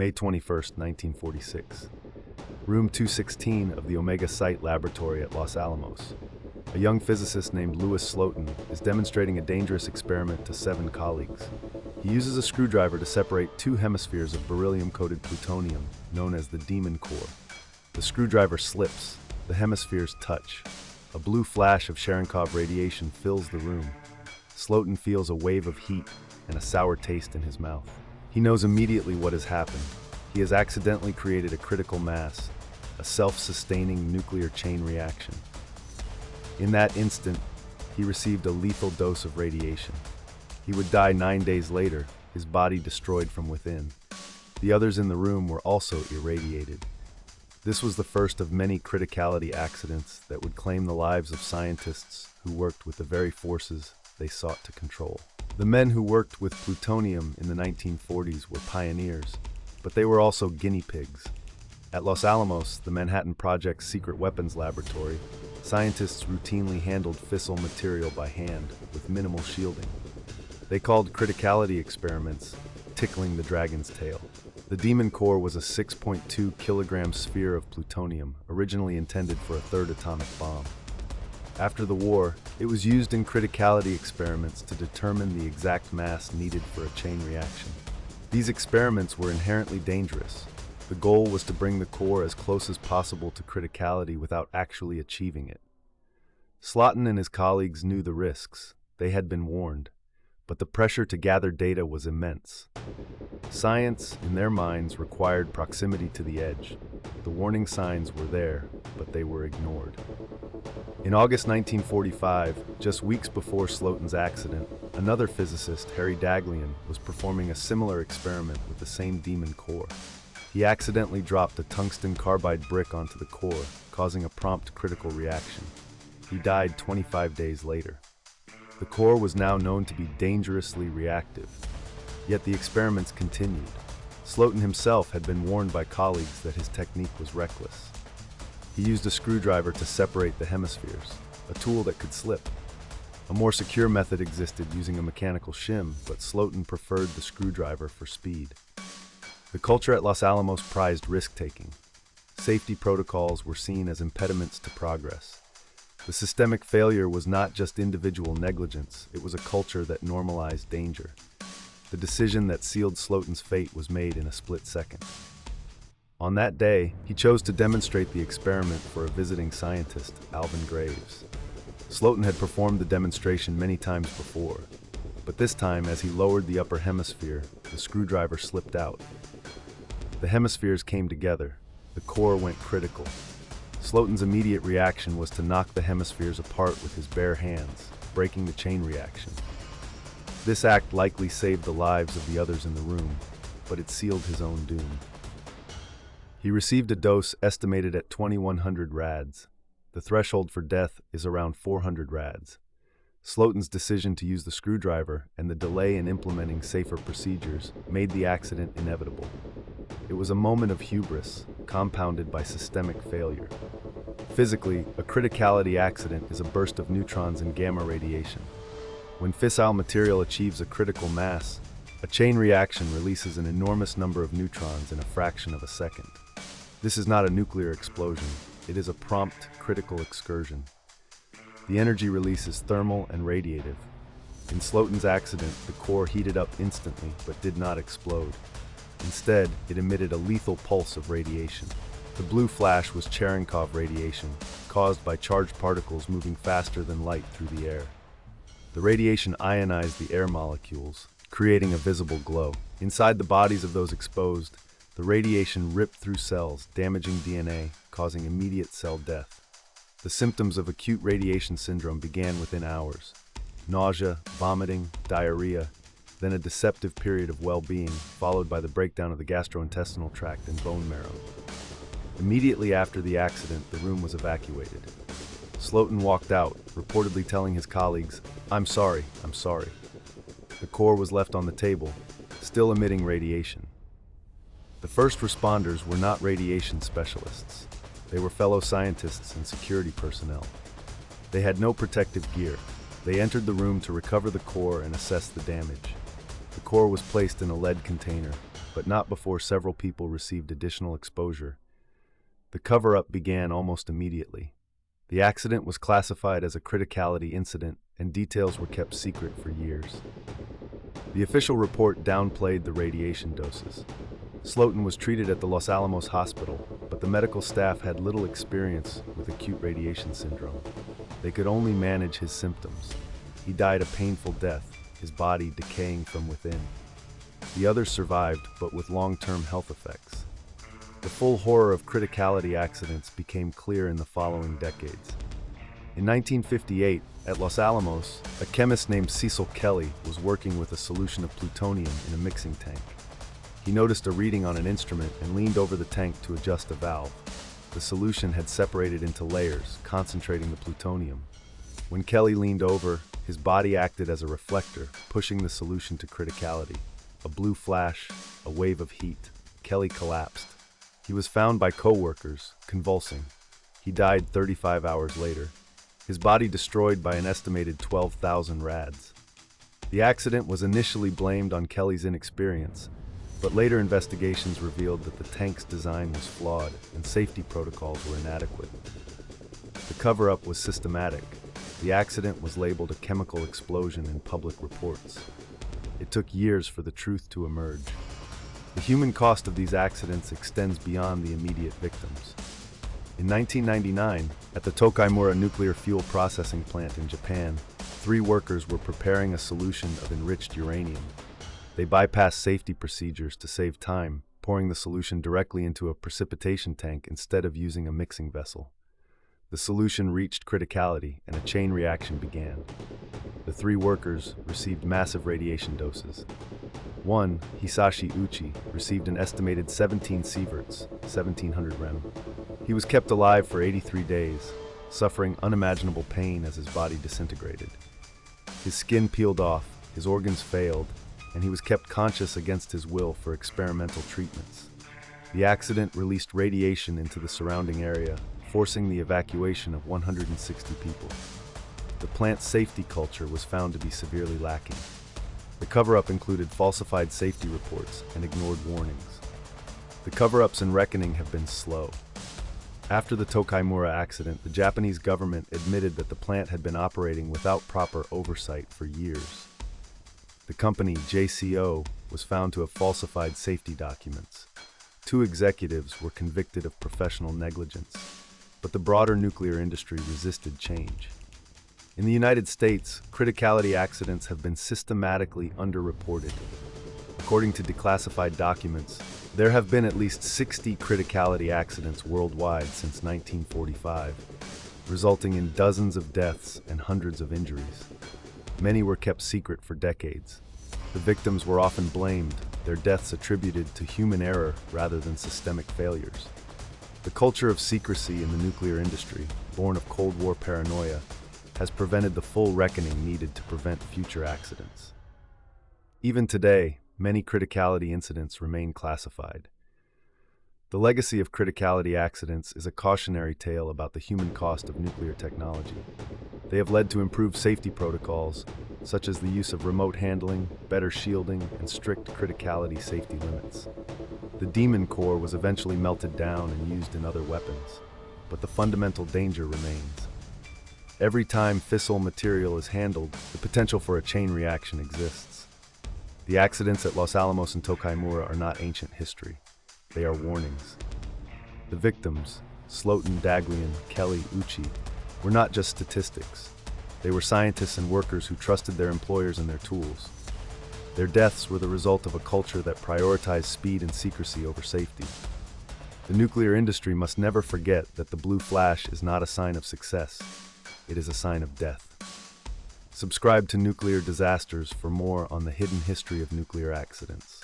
May 21, 1946. Room 216 of the Omega Site Laboratory at Los Alamos. A young physicist named Louis Slotin is demonstrating a dangerous experiment to 7 colleagues. He uses a screwdriver to separate 2 hemispheres of beryllium-coated plutonium, known as the demon core. The screwdriver slips. The hemispheres touch. A blue flash of Cherenkov radiation fills the room. Slotin feels a wave of heat and a sour taste in his mouth. He knows immediately what has happened. He has accidentally created a critical mass, a self-sustaining nuclear chain reaction. In that instant, he received a lethal dose of radiation. He would die 9 days later, his body destroyed from within. The others in the room were also irradiated. This was the first of many criticality accidents that would claim the lives of scientists who worked with the very forces they sought to control. The men who worked with plutonium in the 1940s were pioneers, but they were also guinea pigs. At Los Alamos, the Manhattan Project's secret weapons laboratory, scientists routinely handled fissile material by hand with minimal shielding. They called criticality experiments tickling the dragon's tail. The demon core was a 6.2 kilogram sphere of plutonium, originally intended for a 3rd atomic bomb. After the war, it was used in criticality experiments to determine the exact mass needed for a chain reaction. These experiments were inherently dangerous. The goal was to bring the core as close as possible to criticality without actually achieving it. Slotin and his colleagues knew the risks. They had been warned. But the pressure to gather data was immense. Science, in their minds, required proximity to the edge. The warning signs were there, but they were ignored. In August 1945, just weeks before Slotin's accident, another physicist, Harry Daghlian, was performing a similar experiment with the same demon core. He accidentally dropped a tungsten carbide brick onto the core, causing a prompt critical reaction. He died 25 days later. The core was now known to be dangerously reactive. Yet the experiments continued. Slotin himself had been warned by colleagues that his technique was reckless. He used a screwdriver to separate the hemispheres, a tool that could slip. A more secure method existed using a mechanical shim, but Slotin preferred the screwdriver for speed. The culture at Los Alamos prized risk-taking. Safety protocols were seen as impediments to progress. The systemic failure was not just individual negligence, it was a culture that normalized danger. The decision that sealed Slotin's fate was made in a split second. On that day, he chose to demonstrate the experiment for a visiting scientist, Alvin Graves. Slotin had performed the demonstration many times before, but this time, as he lowered the upper hemisphere, the screwdriver slipped out. The hemispheres came together. The core went critical. Slotin's immediate reaction was to knock the hemispheres apart with his bare hands, breaking the chain reaction. This act likely saved the lives of the others in the room, but it sealed his own doom. He received a dose estimated at 2,100 rads. The threshold for death is around 400 rads. Slotin's decision to use the screwdriver and the delay in implementing safer procedures made the accident inevitable. It was a moment of hubris, compounded by systemic failure. Physically, a criticality accident is a burst of neutrons and gamma radiation. When fissile material achieves a critical mass, a chain reaction releases an enormous number of neutrons in a fraction of a second. This is not a nuclear explosion, it is a prompt, critical excursion. The energy release is thermal and radiative. In Slotin's accident, the core heated up instantly but did not explode. Instead, it emitted a lethal pulse of radiation. The blue flash was Cherenkov radiation, caused by charged particles moving faster than light through the air. The radiation ionized the air molecules, creating a visible glow. Inside the bodies of those exposed, the radiation ripped through cells, damaging DNA, causing immediate cell death. The symptoms of acute radiation syndrome began within hours. Nausea, vomiting, diarrhea, then a deceptive period of well-being, followed by the breakdown of the gastrointestinal tract and bone marrow. Immediately after the accident, the room was evacuated. Slotin walked out, reportedly telling his colleagues, I'm sorry. The core was left on the table, still emitting radiation. The first responders were not radiation specialists. They were fellow scientists and security personnel. They had no protective gear. They entered the room to recover the core and assess the damage. The core was placed in a lead container. but not before several people received additional exposure. The cover-up began almost immediately. The accident was classified as a criticality incident, and details were kept secret for years. The official report downplayed the radiation doses. Slotin was treated at the Los Alamos hospital, but the medical staff had little experience with acute radiation syndrome. They could only manage his symptoms. He died a painful death, his body decaying from within. The others survived, but with long-term health effects. The full horror of criticality accidents became clear in the following decades. In 1958, at Los Alamos, a chemist named Cecil Kelly was working with a solution of plutonium in a mixing tank. He noticed a reading on an instrument and leaned over the tank to adjust a valve. The solution had separated into layers, concentrating the plutonium. When Kelly leaned over, his body acted as a reflector, pushing the solution to criticality. A blue flash, a wave of heat. Kelly collapsed. He was found by co-workers, convulsing. He died 35 hours later, his body destroyed by an estimated 12,000 rads. The accident was initially blamed on Kelly's inexperience, but later investigations revealed that the tank's design was flawed and safety protocols were inadequate. The cover-up was systematic. The accident was labeled a chemical explosion in public reports. It took years for the truth to emerge. The human cost of these accidents extends beyond the immediate victims. In 1999, at the Tokaimura nuclear fuel processing plant in Japan, 3 workers were preparing a solution of enriched uranium. They bypassed safety procedures to save time, pouring the solution directly into a precipitation tank instead of using a mixing vessel. The solution reached criticality, and a chain reaction began. The 3 workers received massive radiation doses. One, Hisashi Uchi, received an estimated 17 sieverts, 1700 rem. He was kept alive for 83 days, suffering unimaginable pain as his body disintegrated. His skin peeled off, his organs failed, and he was kept conscious against his will for experimental treatments. The accident released radiation into the surrounding area, forcing the evacuation of 160 people. The plant's safety culture was found to be severely lacking. The cover-up included falsified safety reports and ignored warnings. The cover-ups and reckoning have been slow. After the Tokaimura accident, the Japanese government admitted that the plant had been operating without proper oversight for years. The company, JCO, was found to have falsified safety documents. 2 executives were convicted of professional negligence, but the broader nuclear industry resisted change. In the United States, criticality accidents have been systematically underreported. According to declassified documents, there have been at least 60 criticality accidents worldwide since 1945, resulting in dozens of deaths and hundreds of injuries. Many were kept secret for decades. The victims were often blamed, their deaths attributed to human error rather than systemic failures. The culture of secrecy in the nuclear industry, born of Cold War paranoia, has prevented the full reckoning needed to prevent future accidents. Even today, many criticality incidents remain classified. The legacy of criticality accidents is a cautionary tale about the human cost of nuclear technology. They have led to improved safety protocols, such as the use of remote handling, better shielding, and strict criticality safety limits. The Demon Core was eventually melted down and used in other weapons, but the fundamental danger remains. Every time fissile material is handled, the potential for a chain reaction exists. The accidents at Los Alamos and Tokaimura are not ancient history. They are warnings. The victims, Slotin, Daglian, Kelly, Uchi, were not just statistics. They were scientists and workers who trusted their employers and their tools. Their deaths were the result of a culture that prioritized speed and secrecy over safety. The nuclear industry must never forget that the blue flash is not a sign of success. It is a sign of death. Subscribe to Nuclear Disasters for more on the hidden history of nuclear accidents.